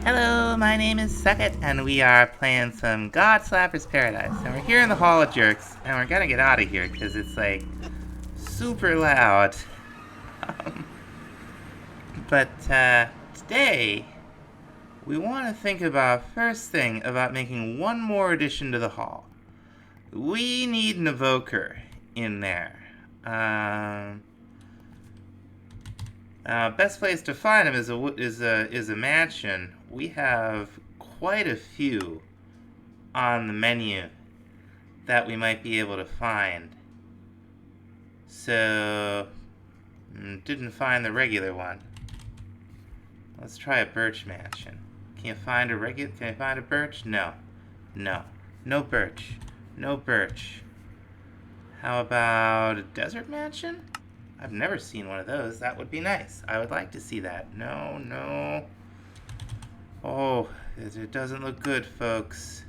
Hello, my name is Suckit, and we are playing some Godslapper's Paradise. And we're here in the Hall of Jerks, and we're gonna get out of here because it's like super loud. Um, but today, we want to think about first thing about making one more addition to the hall. We need an evoker in there. Best place to find him is a mansion. We have quite a few on the menu that we might be able to find. So, didn't find the regular one. Let's try a birch mansion. Can I find a birch? No. No birch. No birch. How about a desert mansion? I've never seen one of those. That would be nice. I would like to see that. No. Oh, it doesn't look good, folks.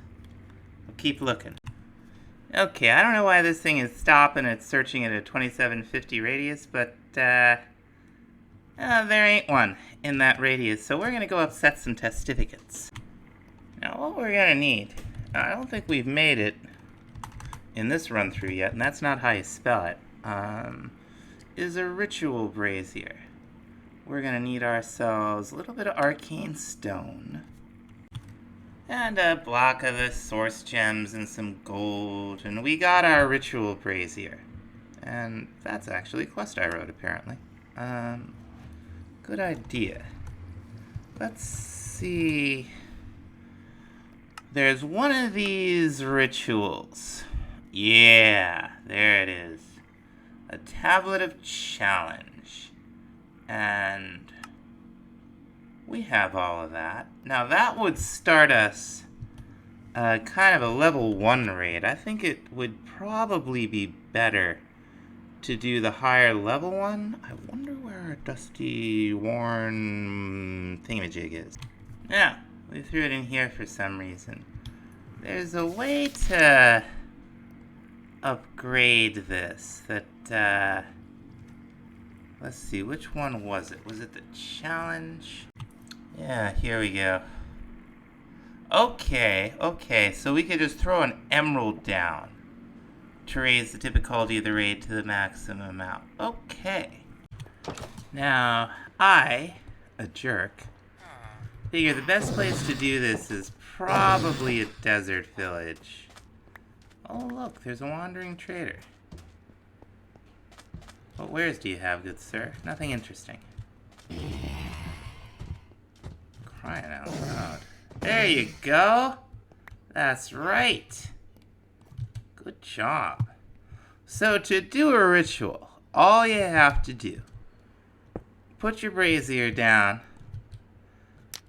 We'll keep looking. Okay, I don't know why this thing is stopping. It's searching at a 2750 radius, but there ain't one in that radius. So we're going to go upset some testificates. Now, what we're going to need, I don't think we've made it in this run through yet, and that's not how you spell it, is a ritual brazier. We're going to need ourselves a little bit of arcane stone, and a block of the source gems and some gold, and we got our ritual brazier. And that's actually a quest I wrote, apparently. Good idea. Let's see. There's one of these rituals. Yeah, there it is. A tablet of challenge. And we have all of that. Now that would start us kind of a level 1 raid. I think it would probably be better to do the higher level one. I wonder where our dusty, worn thingamajig is. Yeah, we threw it in here for some reason. There's a way to upgrade this that, let's see, which one was it? Was it the challenge? Yeah, here we go. Okay, so we could just throw an emerald down to raise the difficulty of the raid to the maximum amount. Okay. Now, I, a jerk, figure the best place to do this is probably a desert village. Oh, look, there's a wandering trader. What wares do you have, good sir? Nothing interesting. Crying out loud. There you go! That's right! Good job. So to do a ritual, all you have to do, put your brazier down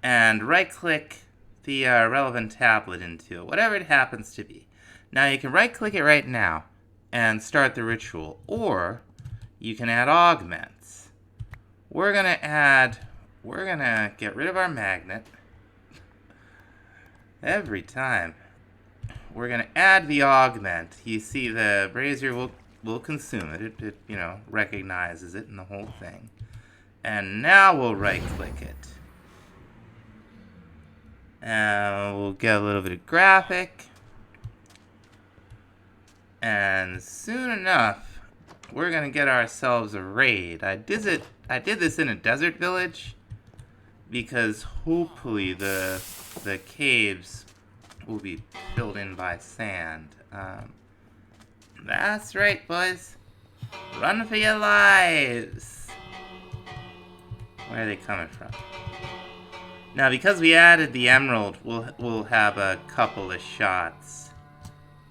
and right-click the relevant tablet into it, whatever it happens to be. Now you can right-click it right now and start the ritual, or you can add augments. We're gonna get rid of our magnet every time. We're gonna add the augment. You see the brazier will consume it. It recognizes it and the whole thing. And now we'll right-click it. And we'll get a little bit of graphic. And soon enough, we're gonna get ourselves a raid. I did this in a desert village because hopefully the caves will be filled in by sand. That's right, boys. Run for your lives. Where are they coming from? Now, because we added the emerald, we'll have a couple of shots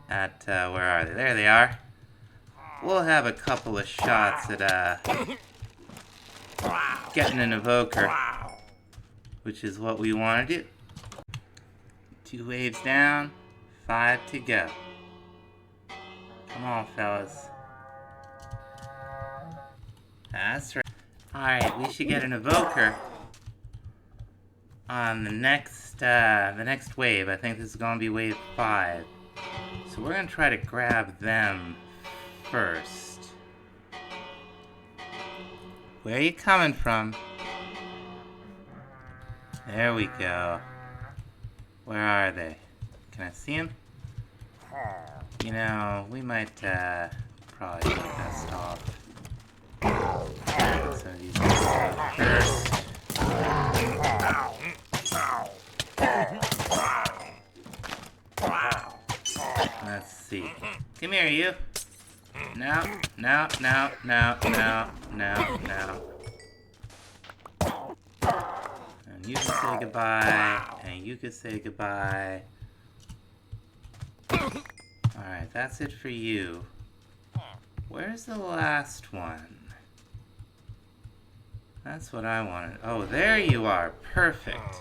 at where are they? There they are. We'll have a couple of shots at getting an evoker, which is what we want to do. 2 waves down, 5 to go. Come on, fellas. That's right. Alright, we should get an evoker on the next wave. I think this is going to be wave 5. So we're going to try to grab them first. Where are you coming from? There we go. Where are they? Can I see them? You know, we might probably be best off. So these guys first. Let's see. Come here, you. No, no, no, no, no, no, no. And you can say goodbye, and you can say goodbye. Alright, that's it for you. Where's the last one? That's what I wanted. Oh, there you are. Perfect.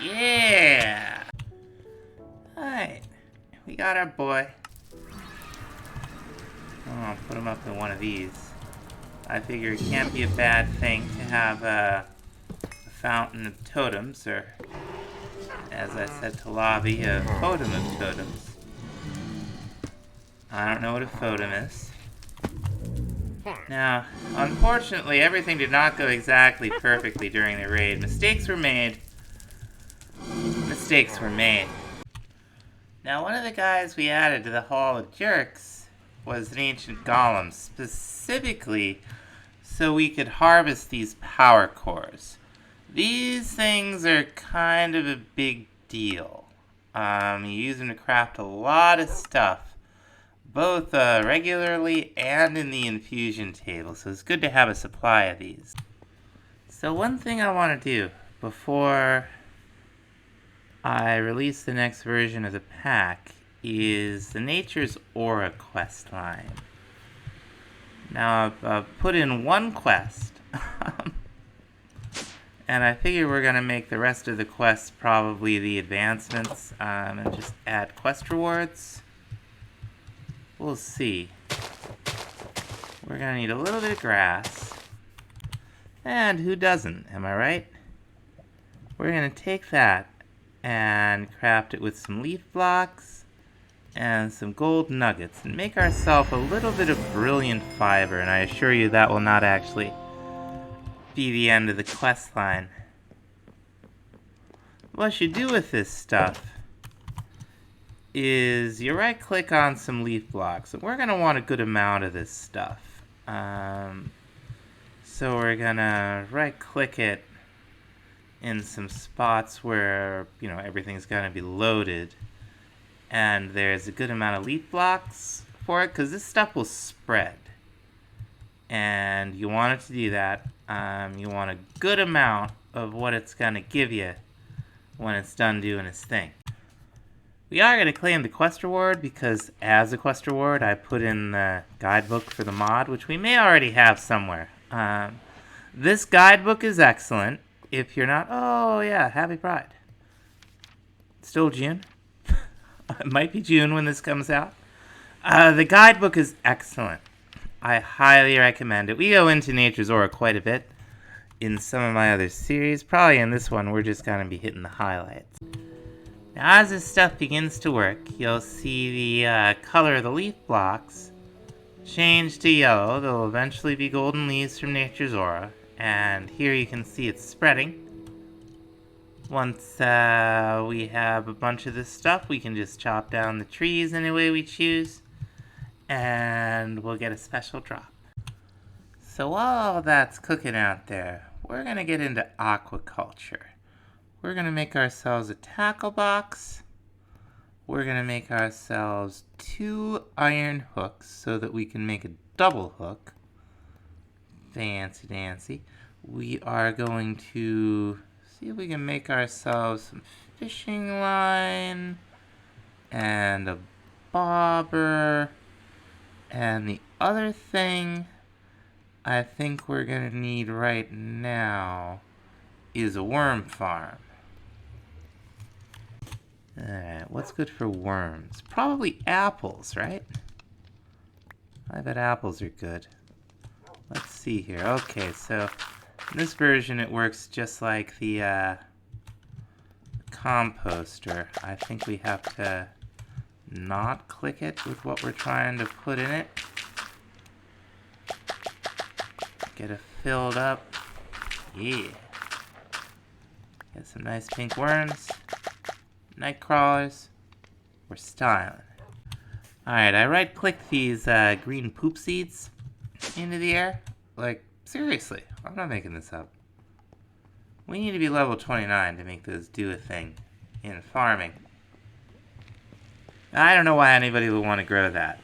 Yeah! Alright. We got our boy. Oh, I'll put him up in one of these. I figure it can't be a bad thing to have a fountain of totems, or as I said to Lobby, a totem of totems. I don't know what a totem is. Now, unfortunately, everything did not go exactly perfectly during the raid. Mistakes were made. Mistakes were made. Now, one of the guys we added to the Hall of Jerks was an ancient golem, specifically so we could harvest these power cores. These things are kind of a big deal. You use them to craft a lot of stuff, both regularly and in the infusion table, so it's good to have a supply of these. So one thing I want to do before I release the next version of the pack is the Nature's Aura questline. Now I've put in one quest, and I figure we're going to make the rest of the quests probably the advancements, and just add quest rewards. We'll see. We're going to need a little bit of grass. And who doesn't, am I right? We're going to take that and craft it with some leaf blocks and some gold nuggets and make ourselves a little bit of brilliant fiber, and I assure you that will not actually be the end of the quest line. What you do with this stuff is you right click on some leaf blocks, and we're going to want a good amount of this stuff. So we're going to right click it in some spots where, you know, everything's going to be loaded, and there's a good amount of leaf blocks for it, because this stuff will spread, and you want it to do that. You want a good amount of what it's going to give you when it's done doing its thing. We are going to claim the quest reward, because as a quest reward I put in the guidebook for the mod, which we may already have somewhere. This guidebook is excellent. If you're not, oh yeah, happy Pride. Still June. It might be June when this comes out. The guidebook is excellent. I highly recommend it. We go into Nature's Aura quite a bit in some of my other series. Probably in this one, we're just going to be hitting the highlights. Now, as this stuff begins to work, you'll see the color of the leaf blocks change to yellow. There'll eventually be golden leaves from Nature's Aura. And here you can see it's spreading. Once we have a bunch of this stuff, we can just chop down the trees any way we choose, and we'll get a special drop. So while that's cooking out there, we're going to get into aquaculture. We're going to make ourselves a tackle box. We're going to make ourselves 2 iron hooks so that we can make a double hook. Fancy dancy. We are going to see if we can make ourselves some fishing line and a bobber. And the other thing I think we're going to need right now is a worm farm. Alright, what's good for worms? Probably apples, right? I bet apples are good. Let's see here. Okay, so in this version it works just like the composter. I think we have to not click it with what we're trying to put in it. get it filled up. Yeah. Get some nice pink worms. Night crawlers. We're styling. Alright, I right-clicked these green poop seeds into the air. Like, seriously, I'm not making this up. We need to be level 29 to make those do a thing in farming. I don't know why anybody would want to grow that.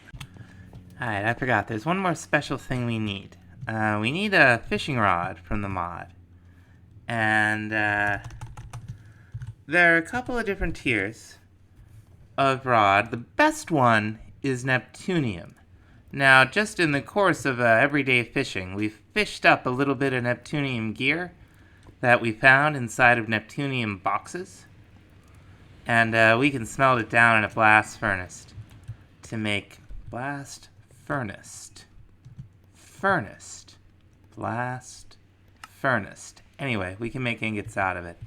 Alright, I forgot. There's one more special thing we need. We need a fishing rod from the mod. And there are a couple of different tiers of rod. The best one is Neptunium. Now, just in the course of everyday fishing, we've fished up a little bit of Neptunium gear that we found inside of Neptunium boxes. And we can smelt it down in a blast furnace to make blast Anyway, we can make ingots out of it.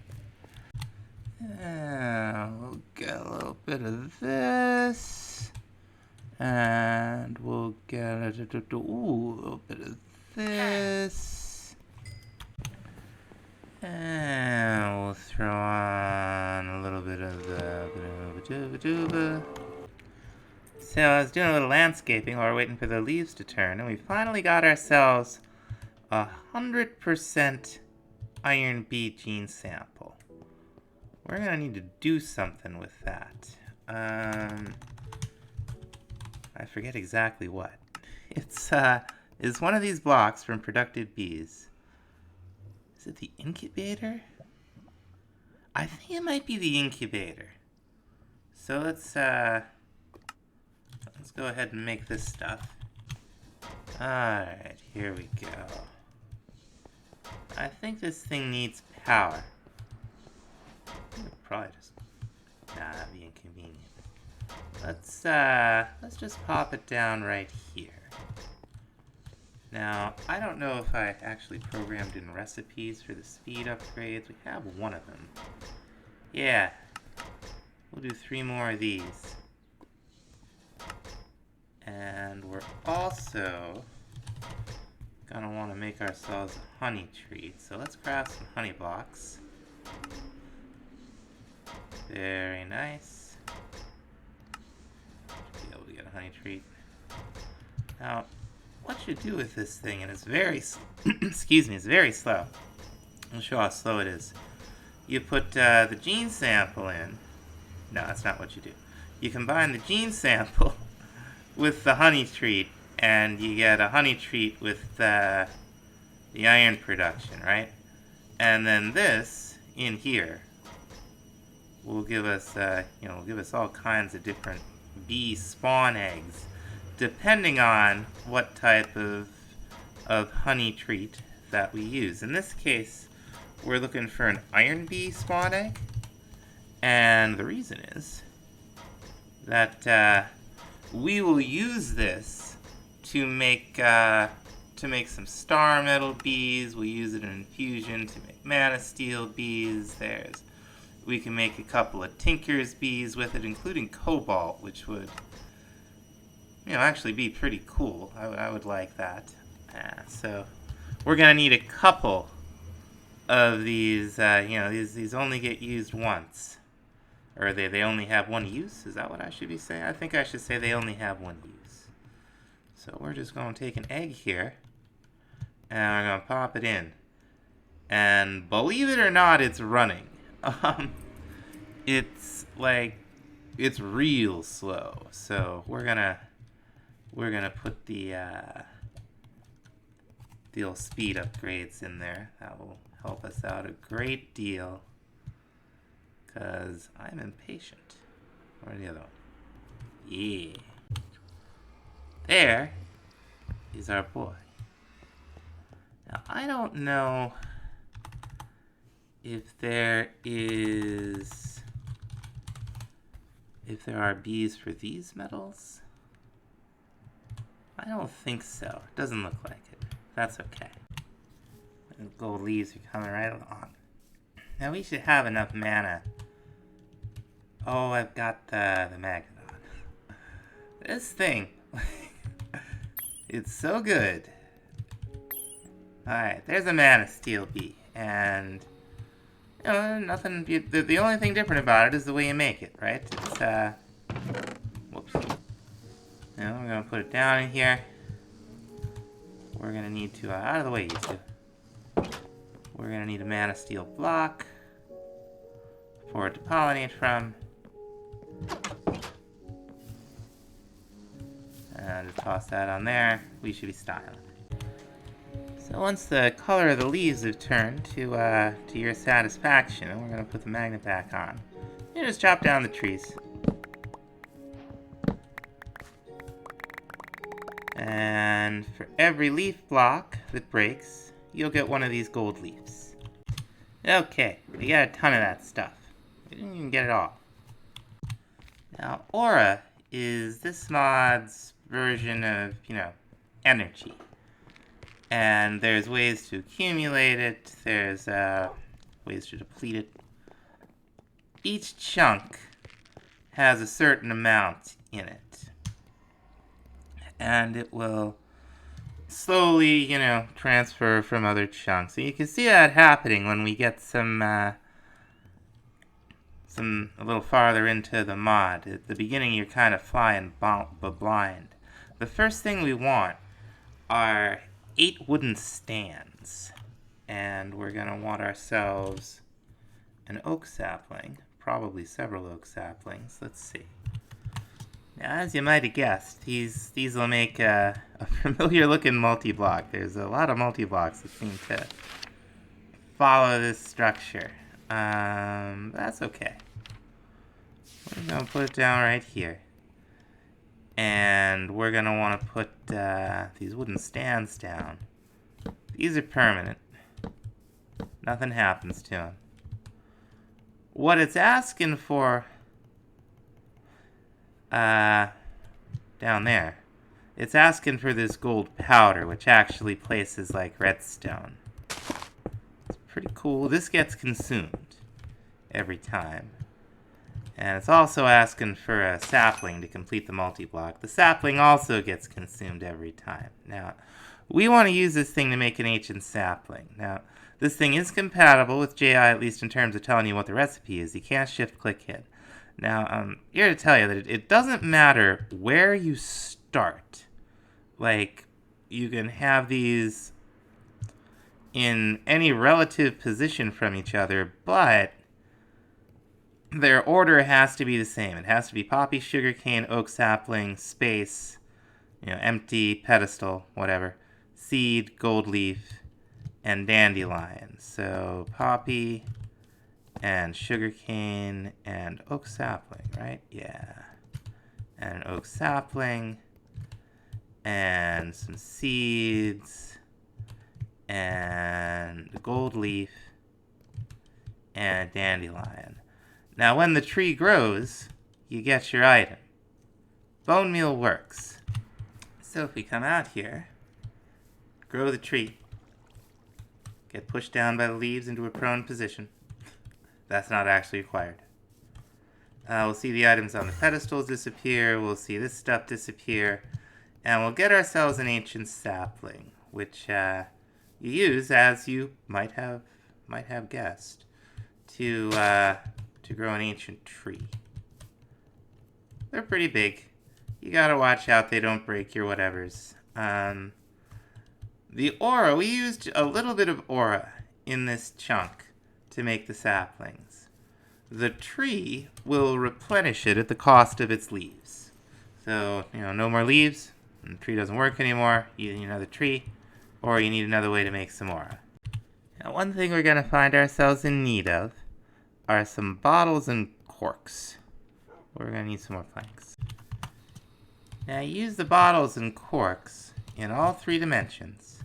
We'll get a little bit of this. And we'll get a little bit of this. And we'll throw on a little bit of the So I was doing a little landscaping while we're waiting for the leaves to turn, and we finally got ourselves 100% iron B gene sample. We're gonna need to do something with that. I forget exactly what. It's one of these blocks from productive bees. Is it the incubator? I think it might be the incubator. So let's go ahead and make this stuff. Alright, here we go. I think this thing needs power. Probably just that'd be inconvenient. Let's just pop it down right here. Now, I don't know if I actually programmed in recipes for the speed upgrades. We have one of them. Yeah. We'll do 3 more of these. And we're also gonna want to make ourselves a honey treat. So let's craft some honey blocks. Very nice. Be able to get a honey treat. Now, what you do with this thing, and it's very, excuse me, it's very slow. I'll show how slow it is. You put the gene sample in. No, that's not what you do. You combine the gene sample with the honey treat, and you get a honey treat with the iron production, right? And then this in here will give us, will give us all kinds of different bee spawn eggs, depending on what type of honey treat that we use. In this case, we're looking for an iron bee spawn egg, and the reason is that we will use this to make some star metal bees. We'll use it in infusion to make mana steel bees. We can make a couple of Tinker's bees with it, including cobalt, which would, actually be pretty cool. I would like that. So we're gonna need a couple of these. These only get used once, or they only have one use. Is that what I should be saying? I think I should say they only have one use. So we're just gonna take an egg here, and we're gonna pop it in. And believe it or not, it's running. It's real slow. So we're gonna put the old speed upgrades in there. That will help us out a great deal, because I'm impatient. Where's the other one? Yeah. There is our boy. Now, I don't know if there are bees for these metals. I don't think so. It doesn't look like it. That's okay. The gold leaves are coming right along. Now we should have enough mana. Oh, I've got the Magnodon. This thing, it's so good. Alright, there's a mana steel bee, and you know, nothing. The only thing different about it is the way you make it, right? It's whoops. Now we're gonna put it down in here. We're gonna need to out of the way, you two. We're gonna need a mana steel block for it to pollinate from. And just toss that on there. We should be styling. So once the color of the leaves have turned to your satisfaction, we're gonna put the magnet back on. You just chop down the trees. And for every leaf block that breaks, you'll get one of these gold leaves. Okay, we got a ton of that stuff. We didn't even get it all. Now, aura is this mod's version of, energy. And there's ways to accumulate it, there's ways to deplete it. Each chunk has a certain amount in it. And it will slowly, transfer from other chunks. So you can see that happening when we get some a little farther into the mod. At the beginning, you're kind of flying blind. The first thing we want are 8 wooden stands. And we're going to want ourselves an oak sapling, probably several oak saplings. Let's see. Now, as you might have guessed, these will make a familiar-looking multi-block. There's a lot of multi-blocks that seem to follow this structure. That's okay. We're going to put it down right here. And we're going to want to put these wooden stands down. These are permanent. Nothing happens to them. What it's asking for down there, it's asking for this gold powder, which actually places like redstone. It's pretty cool. This gets consumed every time. And it's also asking for a sapling to complete the multi-block. The sapling also gets consumed every time. Now, we want to use this thing to make an ancient sapling. Now, this thing is compatible with JI, at least in terms of telling you what the recipe is. You can't shift-click hit. Now, I'm here to tell you that it doesn't matter where you start. Like, you can have these in any relative position from each other, but their order has to be the same. It has to be poppy, sugarcane, oak sapling, space, empty, pedestal, whatever, seed, gold leaf, and dandelion. So poppy and sugarcane and oak sapling, right? Yeah. And an oak sapling and some seeds and a gold leaf and a dandelion. Now, when the tree grows, you get your item. Bone meal works. So if we come out here, grow the tree, get pushed down by the leaves into a prone position. That's not actually required. We'll see the items on the pedestals disappear, we'll see this stuff disappear, and we'll get ourselves an ancient sapling, which you use, as you might have guessed, to grow an ancient tree. They're pretty big. You gotta watch out they don't break your whatevers. The aura, we used a little bit of aura in this chunk to make the saplings. The tree will replenish it at the cost of its leaves. So, no more leaves, and the tree doesn't work anymore. You need another tree, or you need another way to make some aura. Now, one thing we're gonna find ourselves in need of are some bottles and corks. We're going to need some more planks. Now, use the bottles and corks in all 3 dimensions.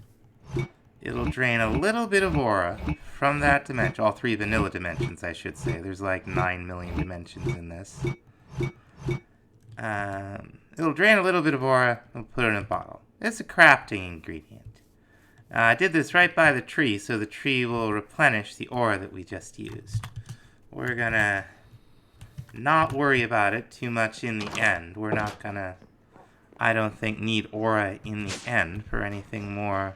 It'll drain a little bit of aura from that dimension. All 3 vanilla dimensions, I should say. There's like 9 million dimensions in this. It'll drain a little bit of aura and put it in a bottle. It's a crafting ingredient. I did this right by the tree, so the tree will replenish the aura that we just used. We're gonna not worry about it too much in the end. We're not gonna, I don't think, need aura in the end for anything more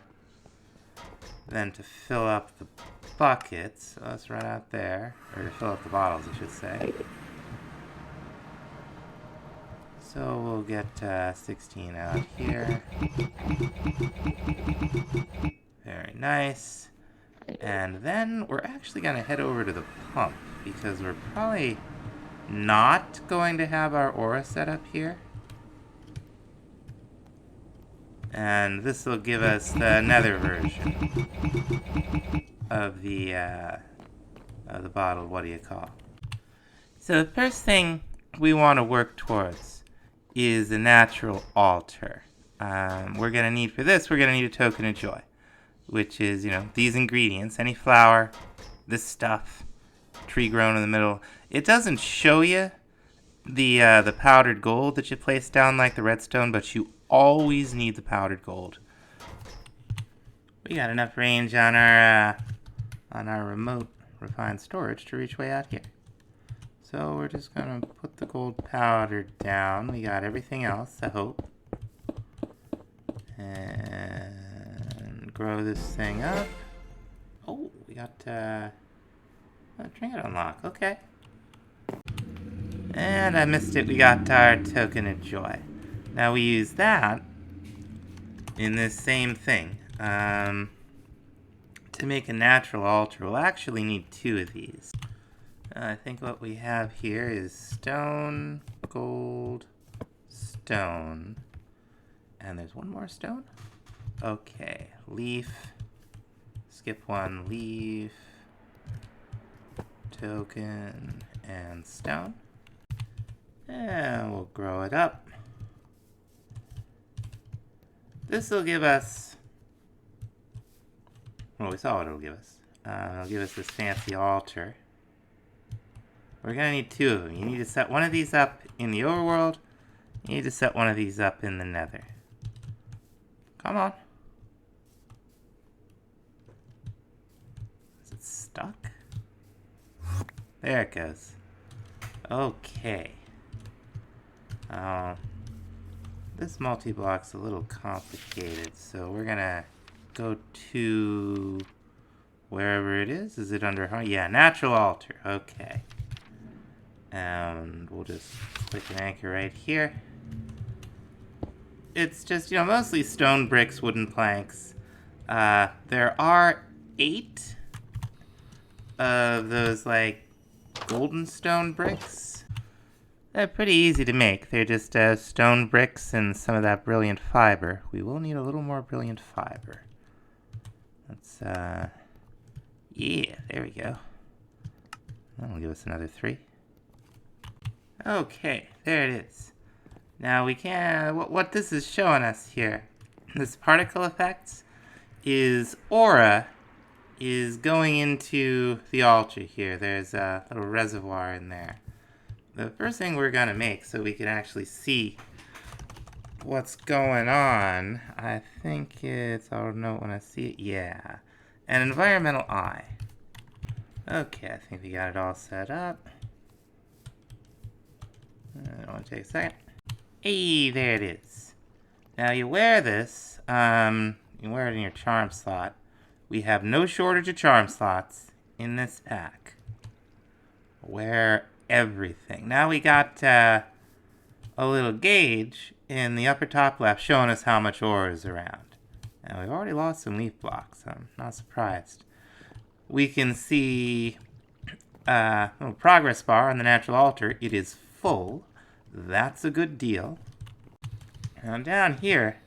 then to fill up the buckets, so let's run out there, or to fill up the bottles, I should say. So we'll get 16 out here. Very nice. And then we're actually going to head over to the pump, because we're probably not going to have our aura set up here. And this will give us the nether version of the bottle, what do you call? So the first thing we want to work towards is a natural altar. We're going to need, for this, we're going to need a token of joy, which is, you know, these ingredients, any flour, this stuff, tree grown in the middle. It doesn't show you the powdered gold that you place down like the redstone, but you always need the powdered gold. We got enough range on our remote refined storage to reach way out here. So we're just gonna put the gold powder down. We got everything else, I hope. And grow this thing up. Oh, we got a trinket unlock, okay. And I missed it, we got our token of joy. Now we use that in this same thing. To make a natural altar, we'll actually need 2 of these. I think what we have here is stone, gold, stone. And there's one more stone? Okay, leaf. Skip one, leaf. Token, and stone. And we'll grow it up. This will give us, well, we saw what it'll give us. It'll give us this fancy altar. We're gonna need 2 of them. You need to set one of these up in the overworld. You need to set one of these up in the nether. Come on. Is it stuck? There it goes. Okay. This multi-block's a little complicated, so we're gonna go to wherever it is. Is it under, yeah, natural altar, okay. And we'll just click an anchor right here. It's just, you know, mostly stone bricks, wooden planks. There are 8 of those, like, golden stone bricks. They're pretty easy to make. They're just stone bricks and some of that brilliant fiber. We will need a little more brilliant fiber. Let's, yeah, there we go. That'll give us another 3. Okay, there it is. Now we can, what this is showing us here, this particle effects, is aura is going into the altar here. There's a little reservoir in there. The first thing we're gonna make so we can actually see what's going on, I think it's, I'll know when I see it, yeah, an environmental eye. Okay, I think we got it all set up. I don't want to take a second. Hey, there it is. Now you wear this, you wear it in your charm slot. We have no shortage of charm slots in this pack. Wear everything. Now we got a little gauge in the upper top left showing us how much ore is around. Now we've already lost some leaf blocks, so I'm not surprised. We can see a little progress bar on the natural altar. It is full. That's a good deal. Now down here,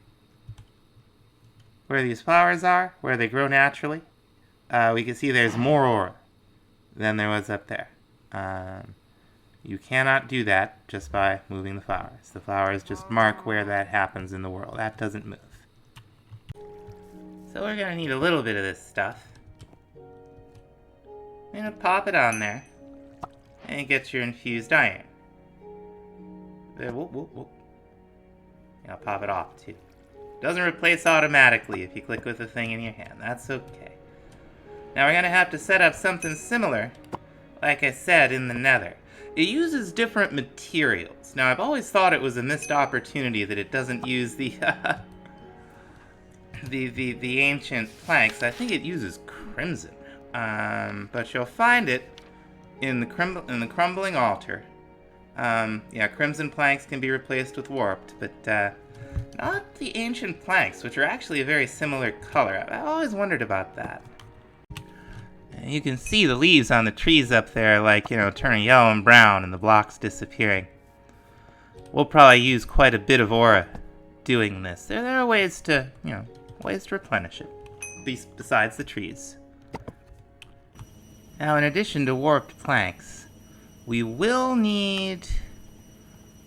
where these flowers are, where they grow naturally, we can see there's more ore than there was up there. You cannot do that just by moving the flowers. The flowers just mark where that happens in the world. That doesn't move. So we're going to need a little bit of this stuff. I'm going to pop it on there, and get your infused iron. There, whoop, whoop, whoop. I'll pop it off too. Doesn't replace automatically if you click with the thing in your hand. That's okay. Now we're going to have to set up something similar, like I said, in the nether. It uses different materials. Now I've always thought it was a missed opportunity that it doesn't use the the ancient planks. I think it uses crimson, but you'll find it in the crumbling altar. Yeah, crimson planks can be replaced with warped, but not the ancient planks, which are actually a very similar color. I've always wondered about that. And you can see the leaves on the trees up there, like, turning yellow and brown and the blocks disappearing. We'll probably use quite a bit of aura doing this. There are ways to, ways to replenish it, besides the trees. Now, in addition to warped planks, we will need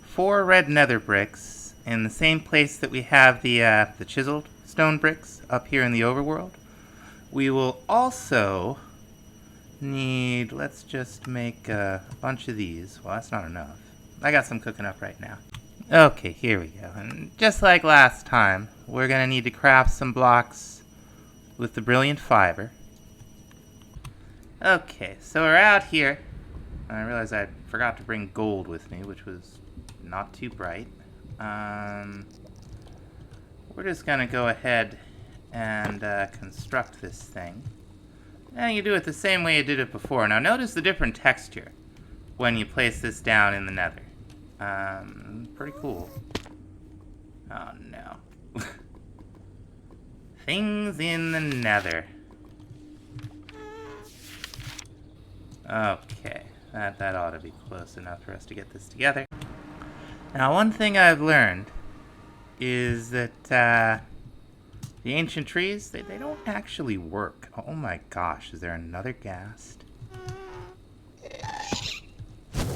4 red nether bricks in the same place that we have the chiseled stone bricks up here in the overworld. We will also need, let's just make a bunch of these. Well, that's not enough. I got some cooking up right now. Okay, here we go. And just like last time, we're gonna need to craft some blocks with the brilliant fiber. Okay, so we're out here. I realized I forgot to bring gold with me, which was not too bright. We're just gonna go ahead and construct this thing. And you do it the same way you did it before. Now notice the different texture when you place this down in the nether. Pretty cool. Oh no. Things in the nether. Okay, that ought to be close enough for us to get this together. Now, one thing I've learned is that the ancient trees, they don't actually work. Oh my gosh, is there another ghast?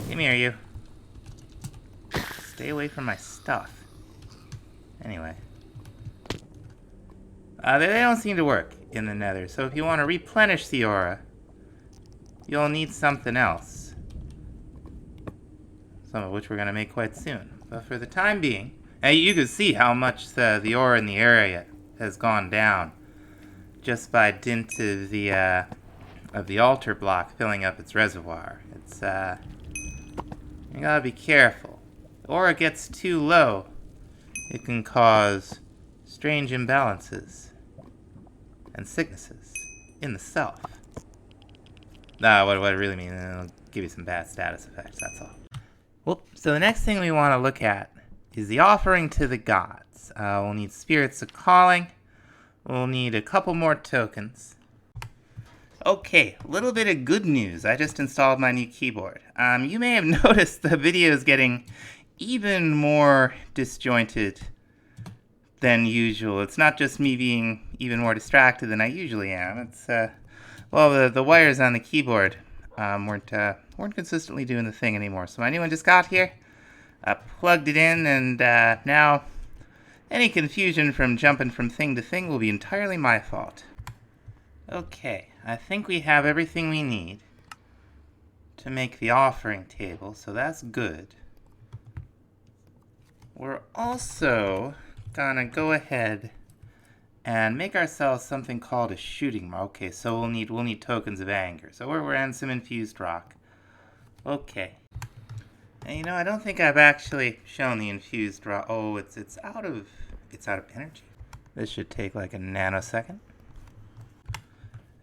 Come here, you. Stay away from my stuff. Anyway. They don't seem to work in the nether, so if you want to replenish the aura, you'll need something else. Some of which we're going to make quite soon. But for the time being, you can see how much the aura in the area has gone down just by dint of the altar block filling up its reservoir. It's you gotta be careful. The aura gets too low, it can cause strange imbalances and sicknesses in the self. What it really means, it'll give you some bad status effects, that's all. Well, so the next thing we want to look at is the offering to the gods. We'll need spirits of calling. We'll need a couple more tokens. Okay, a little bit of good news. I just installed my new keyboard. You may have noticed the video is getting even more disjointed than usual. It's not just me being even more distracted than I usually am. It's, well, the wires on the keyboard weren't consistently doing the thing anymore. So my new one just got here. I plugged it in, and now any confusion from jumping from thing to thing will be entirely my fault. Okay, I think we have everything we need to make the offering table, so that's good. We're also gonna go ahead and make ourselves something called a shooting mark. Okay, so we'll need tokens of anger. So we're adding some infused rock. Okay. And I don't think I've actually shown the infused rock. Oh, it's out of energy. This should take like a nanosecond.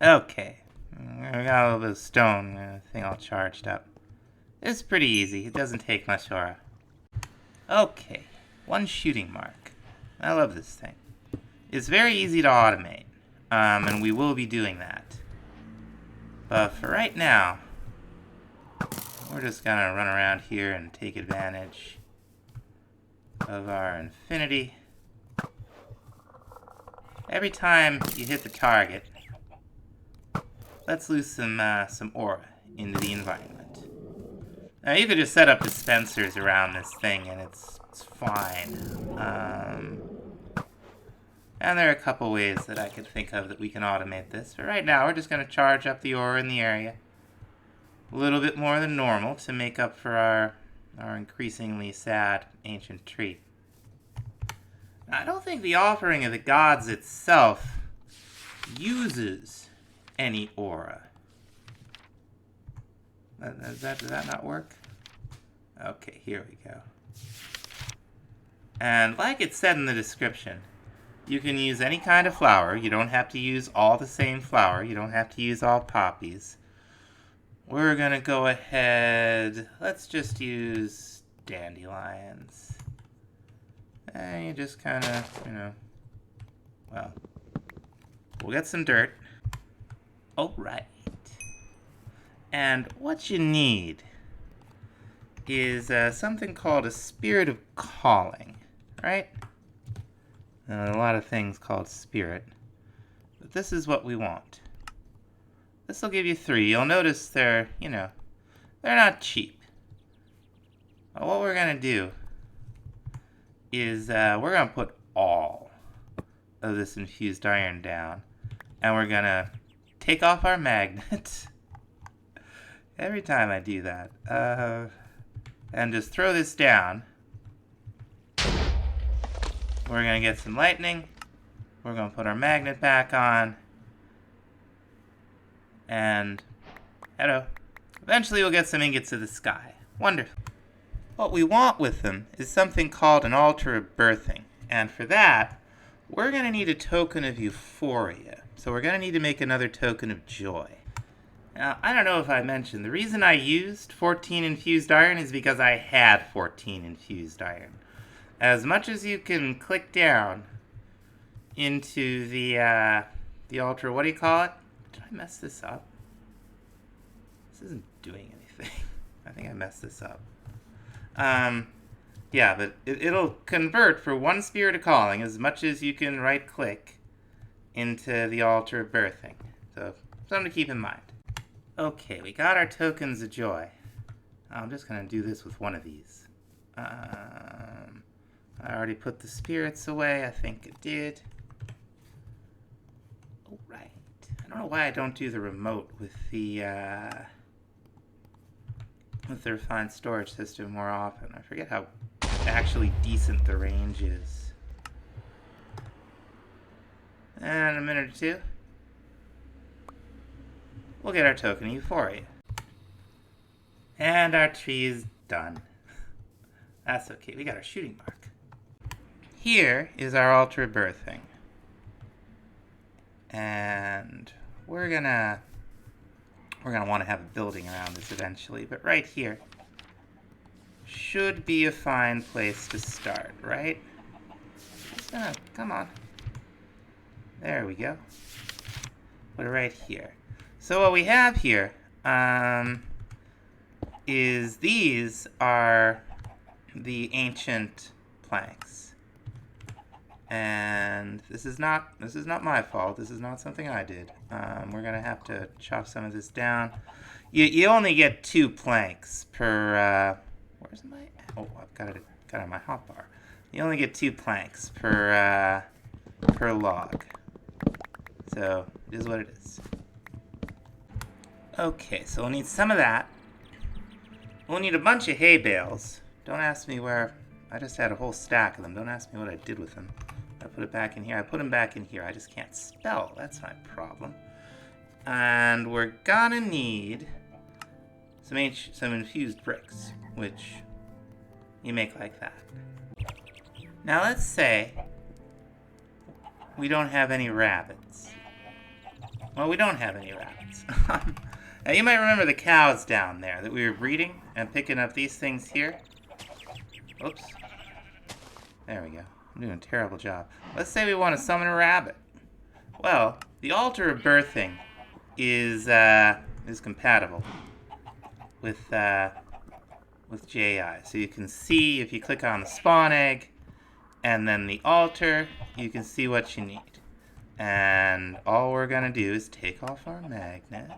Okay. I got a little bit of stone thing all charged up. It's pretty easy. It doesn't take much aura. Okay. One shooting mark. I love this thing. It's very easy to automate. And we will be doing that. But for right now, we're just gonna run around here and take advantage of our infinity. Every time you hit the target, let's lose some aura into the environment. Now you could just set up dispensers around this thing and it's fine. And there are a couple ways that I could think of that we can automate this. But right now we're just gonna charge up the aura in the area a little bit more than normal to make up for our increasingly sad ancient tree. Now, I don't think the offering of the gods itself uses any aura. Does that not work? Okay, here we go. And like it said in the description, You can use any kind of flower. You don't have to use all the same flower. You don't have to use all poppies. We're gonna go ahead, let's just use dandelions. And you just kind of, well, we'll get some dirt. All right. And what you need is something called a spirit of calling, right? A lot of things called spirit, but this is what we want. This will give you 3. You'll notice they're not cheap. But what we're gonna do is we're gonna put all of this infused iron down, and we're gonna take off our magnet. Every time I do that, and just throw this down. We're gonna get some lightning. We're gonna put our magnet back on. And, hello. Eventually we'll get some ingots of the sky. Wonderful. What we want with them is something called an altar of birthing. And for that, we're gonna need a token of euphoria. So we're gonna need to make another token of joy. Now, I don't know if I mentioned, the reason I used 14 infused iron is because I had 14 infused iron. As much as you can click down into the altar, what do you call it? Did I mess this up? This isn't doing anything. I think I messed this up. Yeah, but it'll convert for 1 spirit of calling as much as you can right-click into the altar of birthing. So, something to keep in mind. Okay, we got our tokens of joy. I'm just going to do this with one of these. I already put the spirits away. I think it did. Oh, right. I don't know why I don't do the remote with the refined storage system more often. I forget how actually decent the range is. And a minute or two, we'll get our token of euphoria. And our tree is done. That's okay, we got our shooting mark. Here is our altar of birthing. And we're gonna want to have a building around this eventually, but right here should be a fine place to start, right? Just gonna, come on. There we go. Put it right here. So what we have here is these are the ancient planks. And this is not my fault. This is not something I did. We're gonna have to chop some of this down. You only get 2 planks per. Where's my? Oh, I've got it on my hotbar. You only get 2 planks per log. So it is what it is. Okay, so we'll need some of that. We'll need a bunch of hay bales. Don't ask me where. I just had a whole stack of them. Don't ask me what I did with them. I put it back in here. I put them back in here. I just can't spell. That's my problem. And we're gonna need some infused bricks, which you make like that. Now let's say we don't have any rabbits. Well, we don't have any rabbits. Now you might remember the cows down there that we were breeding and picking up these things here. Oops. There we go. I'm doing a terrible job. Let's say we want to summon a rabbit. Well, the altar of birthing is compatible with JI. So you can see if you click on the spawn egg and then the altar, you can see what you need. And all we're gonna do is take off our magnet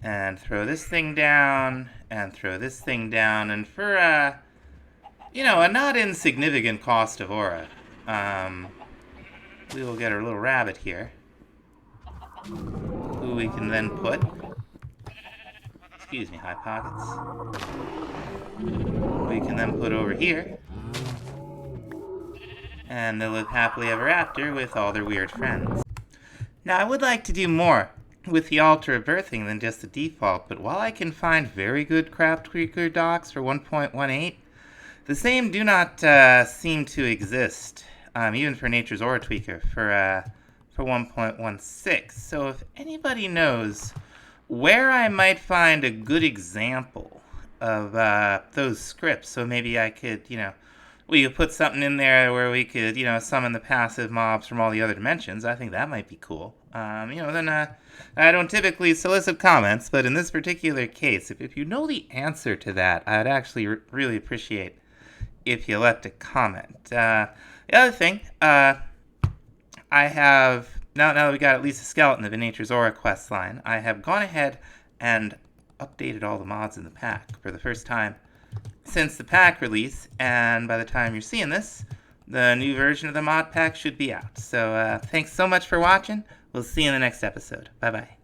and throw this thing down and throw this thing down, and for a not insignificant cost of aura, we will get our little rabbit here, who we can then put, excuse me, High Pockets, we can then put over here, and they'll live happily ever after with all their weird friends. Now, I would like to do more with the altar of birthing than just the default, but while I can find very good Craft Creaker docs for 1.18, the same do not seem to exist even for Nature's Aura Tweaker for 1.16. So if anybody knows where I might find a good example of those scripts, so maybe I could, we could put something in there where we could, summon the passive mobs from all the other dimensions. I think that might be cool. Then I don't typically solicit comments, but in this particular case, if you know the answer to that, I'd actually really appreciate if you left a comment. The other thing, I have, now that we got at least a skeleton of a Nature's Aura questline, I have gone ahead and updated all the mods in the pack for the first time since the pack release, and by the time you're seeing this, the new version of the mod pack should be out. So thanks so much for watching. We'll see you in the next episode. Bye-bye.